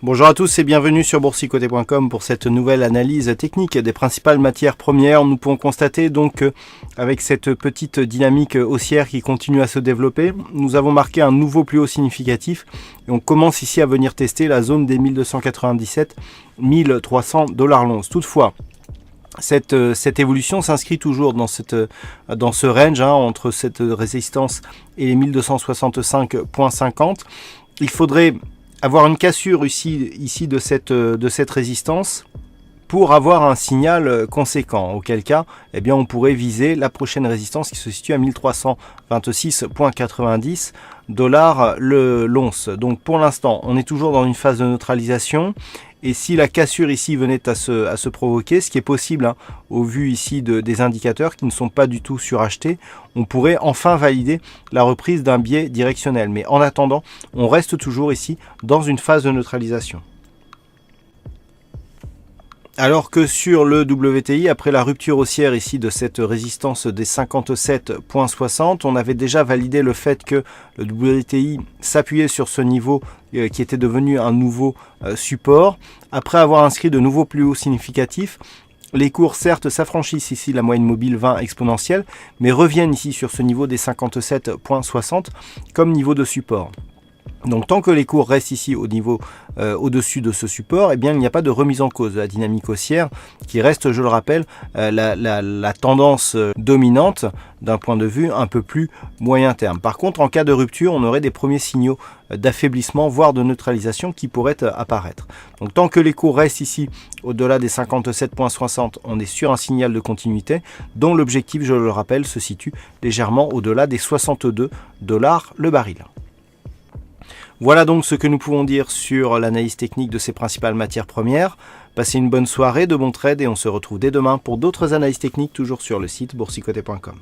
Bonjour à tous et bienvenue sur boursicoté.com pour cette nouvelle analyse technique des principales matières premières. Nous pouvons constater donc qu'avec cette petite dynamique haussière qui continue à se développer, nous avons marqué un nouveau plus haut significatif et on commence ici à venir tester la zone des 1297-1300 $ l'once. Toutefois, cette évolution s'inscrit toujours dans ce range entre cette résistance et les 1265,50. Il faudrait avoir une cassure ici de cette résistance pour avoir un signal conséquent, auquel cas on pourrait viser la prochaine résistance qui se situe à 1326,90 $ l'once. Donc pour l'instant, on est toujours dans une phase de neutralisation. Et si la cassure ici venait à se provoquer, ce qui est possible au vu ici des indicateurs qui ne sont pas du tout surachetés, on pourrait enfin valider la reprise d'un biais directionnel. Mais en attendant, on reste toujours ici dans une phase de neutralisation. Alors que sur le WTI, après la rupture haussière ici de cette résistance des 57,60, on avait déjà validé le fait que le WTI s'appuyait sur ce niveau qui était devenu un nouveau support. Après avoir inscrit de nouveaux plus hauts significatifs, les cours certes s'affranchissent ici la moyenne mobile 20 exponentielle, mais reviennent ici sur ce niveau des 57,60 comme niveau de support. Donc tant que les cours restent ici au niveau au-dessus de ce support, il n'y a pas de remise en cause de la dynamique haussière qui reste, je le rappelle, la tendance dominante d'un point de vue un peu plus moyen terme. Par contre, en cas de rupture, on aurait des premiers signaux d'affaiblissement, voire de neutralisation qui pourraient apparaître. Donc tant que les cours restent ici au-delà des 57,60, on est sur un signal de continuité dont l'objectif, je le rappelle, se situe légèrement au-delà des 62 $ le baril. Voilà donc ce que nous pouvons dire sur l'analyse technique de ces principales matières premières. Passez une bonne soirée, de bons trades et on se retrouve dès demain pour d'autres analyses techniques toujours sur le site boursicoté.com.